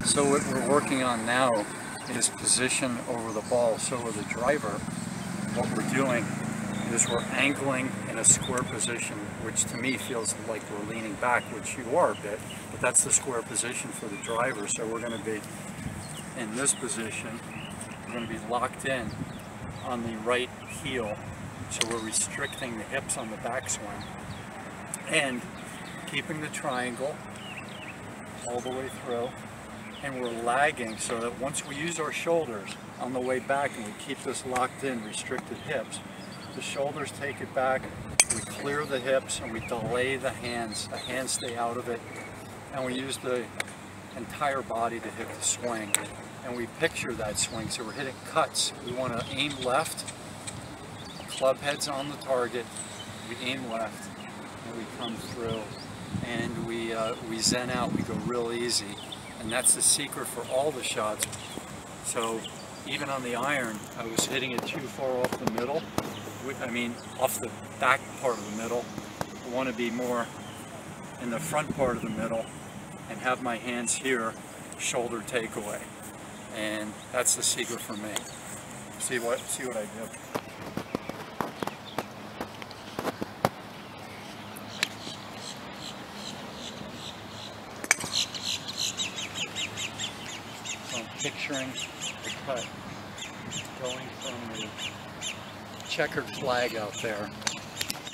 So what we're working on now is position over the ball. So with the driver, what we're doing is we're angling in a square position, which to me feels like we're leaning back, which you are a bit, but that's the square position for the driver. So we're going to be in this position, we're going to be locked in on the right heel. So we're restricting the hips on the backswing and keeping the triangle all the way through. And we're lagging so that once we use our shoulders on the way back and we keep this locked in, restricted hips, the shoulders take it back, we clear the hips and we delay the hands stay out of it, and we use the entire body to hit the swing. And we picture that swing, so we're hitting cuts. We want to aim left, club heads on the target, we aim left, and we come through, and we zen out, we go real easy. And that's the secret for all the shots. So even on the iron, I was hitting it too far off the middle. I mean, off the back part of the middle. I want to be more in the front part of the middle and have my hands here, shoulder takeaway. And that's the secret for me. See what I do. Picturing the cut going from the checkered flag out there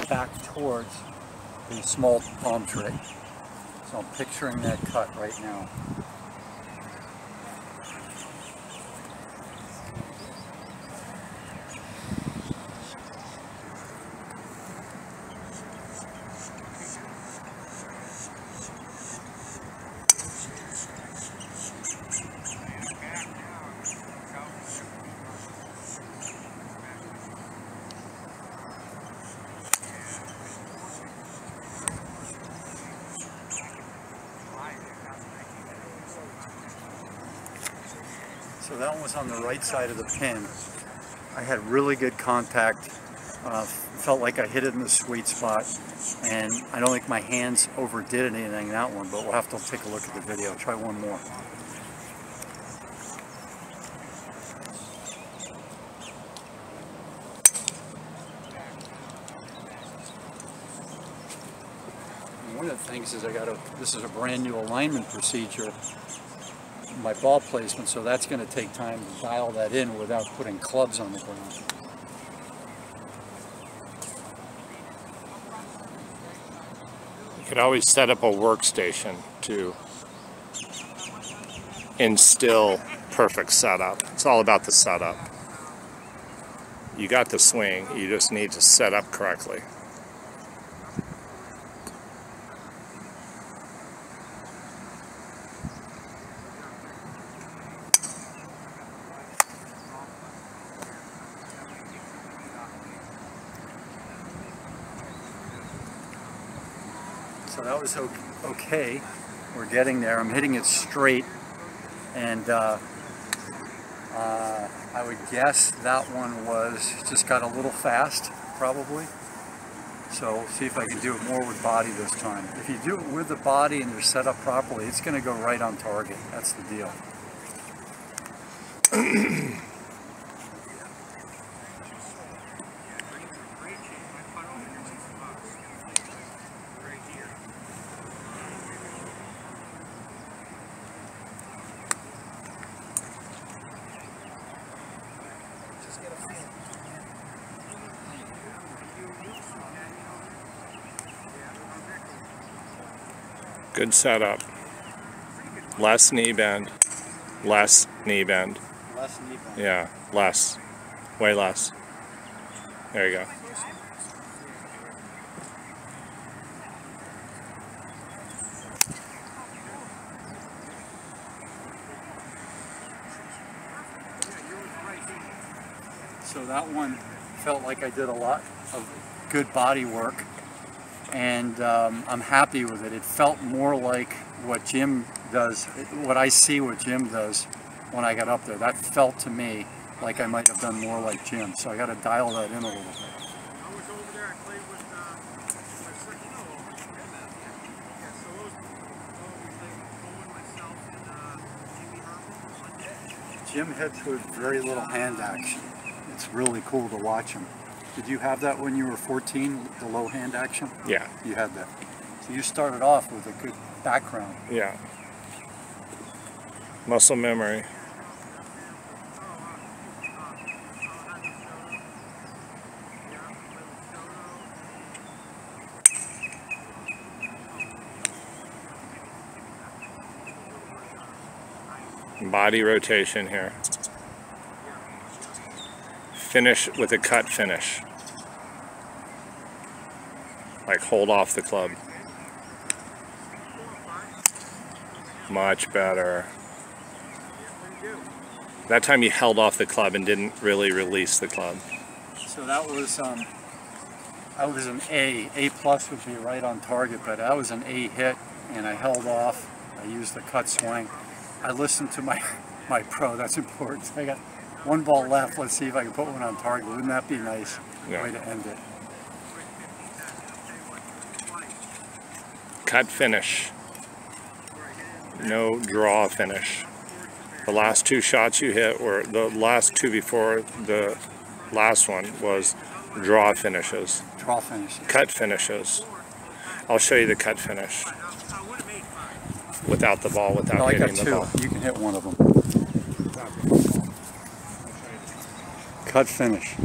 back towards the small palm tree. So I'm picturing that cut right now. So that one was on the right side of the pin. I had really good contact, felt like I hit it in the sweet spot, and I don't think my hands overdid anything that one, but we'll have to take a look at the video. Try one more. And one of the things is this is a brand new alignment procedure, my ball placement, so that's going to take time to dial that in without putting clubs on the ground. You could always set up a workstation to instill perfect setup. It's all about the setup. You got the swing, you just need to set up correctly. So that was okay. We're getting there. I'm hitting it straight, and I would guess that one just got a little fast, probably. So see if I can do it more with body this time. If you do it with the body and you're set up properly, it's going to go right on target. That's the deal. Good setup. Less knee bend. Less knee bend. Less knee bend. Yeah, less. Way less. There you go. So that one felt like I did a lot of good body work, and I'm happy with it. It felt more like what Jim does, what I see what Jim does when I got up there. That felt to me like I might have done more like Jim, so I got to dial that in a little bit. I was over there, I played with Trevino over there. Yeah, so it was myself and Jim hits with very little hand action. It's really cool to watch him. Did you have that when you were 14, the low hand action? Yeah. You had that. So you started off with a good background. Yeah. Muscle memory. Body rotation here. Finish with a cut finish. Like hold off the club. Much better. That time you held off the club and didn't really release the club. So that was I was an A. A plus would be right on target, but I was an A hit and I held off. I used the cut swing. I listened to my pro, that's important. I got one ball left, let's see if I can put one on target. Wouldn't that be nice? Yeah. Way to end it. Cut finish. No draw finish. The last two shots you hit, or the last two before the last one, was draw finishes. Draw finishes. Cut finishes. I'll show you the cut finish. Without the ball, without hitting the ball. You can hit one of them. Cut finish.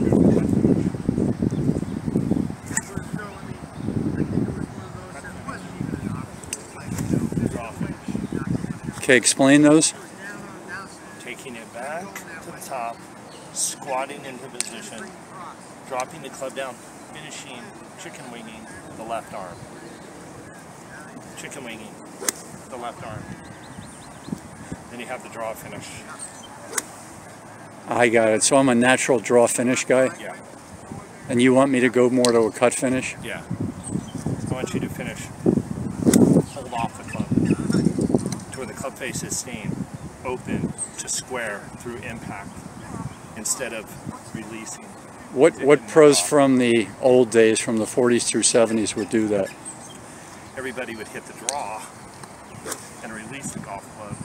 Okay, explain those. Taking it back to the top, squatting into position, dropping the club down, finishing chicken winging the left arm. Chicken winging the left arm. Then you have the draw finish. I got it. So I'm a natural draw finish guy? Yeah. And you want me to go more to a cut finish? Yeah. I want you to finish. Hold off the club to where the club face is staying open to square through impact instead of releasing. What pros from the old days, from the 40s through 70s, would do that? Everybody would hit the draw and release the golf club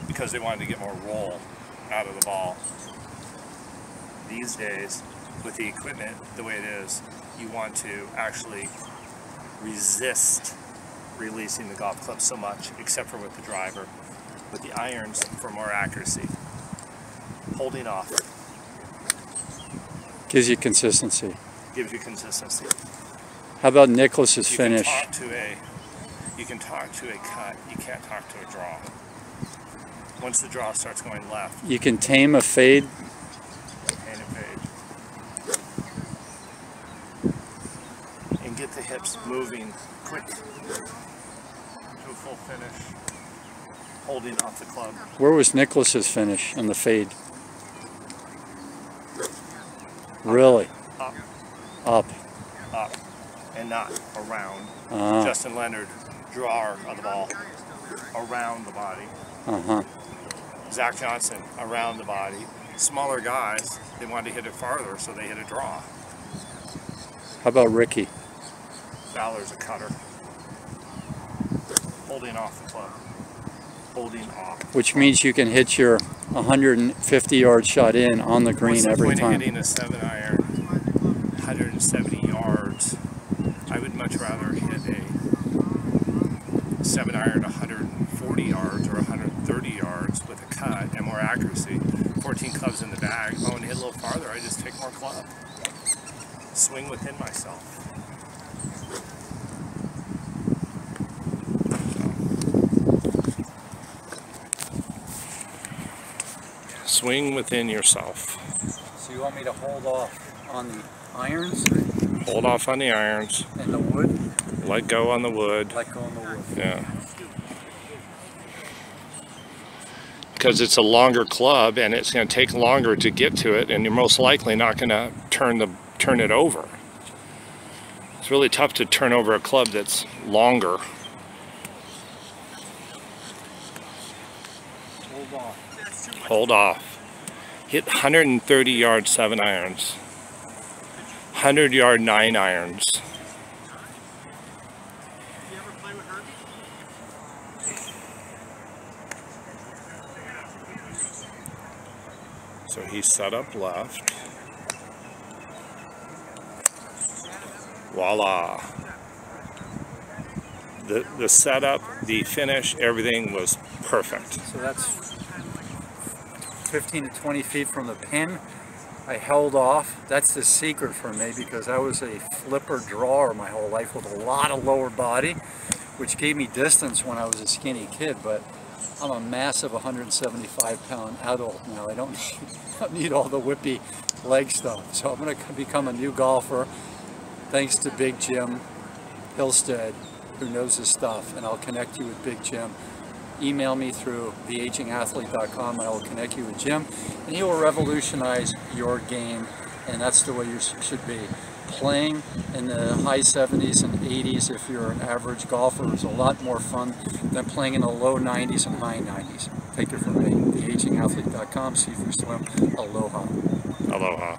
because they wanted to get more roll out of the ball. These days, with the equipment the way it is, you want to actually resist releasing the golf club so much, except for with the driver. With the irons, for more accuracy. Holding off. Gives you consistency. Gives you consistency. How about Nicklaus's finish? You can talk to a cut, you can't talk to a draw. Once the draw starts going left. You can tame a fade. And a fade. And get the hips moving quick to a full finish. Holding off the club. Where was Nicklaus's finish on the fade? Really? Up. Up. Up. And not around. Justin Leonard, drawer of the ball, around the body. Zach Johnson, around the body. Smaller guys, they wanted to hit it farther, so they hit a draw. How about Ricky? Fowler's a cutter. Holding off the club. Holding off. Which means you can hit your 150-yard shot in on the green every time. Hitting a 7-iron, 170 yards. I would much rather hit a 7-iron 140 yards or 130 yards with a cut and more accuracy. 14 clubs in the bag. If I want to hit a little farther, I just take more club. Swing within myself. Swing within yourself. So you want me to hold off on the irons? Hold off on the irons. And the wood? Let go on the wood. Let go on the wood. Yeah. Because it's a longer club and it's going to take longer to get to it, and you're most likely not going to turn it over. It's really tough to turn over a club that's longer. Hold off. Hold off. Hit 130-yard 7-irons. 100-yard 9-irons. You ever play with Herbie? So he set up left. Voila. The setup, the finish, everything was perfect. So that's 15 to 20 feet from the pin. I held off. That's the secret for me, because I was a flipper drawer my whole life with a lot of lower body, which gave me distance when I was a skinny kid, but I'm a massive 175-pound adult now. I don't need all the whippy leg stuff. So I'm going to become a new golfer thanks to Big Jim Hillstead, who knows his stuff, and I'll connect you with Big Jim. Email me through theagingathlete.com and I will connect you with Jim, and he will revolutionize your game, and that's the way you should be. Playing in the high 70s and 80s, if you're an average golfer, is a lot more fun than playing in the low 90s and high 90s. Take it from me, theagingathlete.com, Sifu Swim, aloha. Aloha.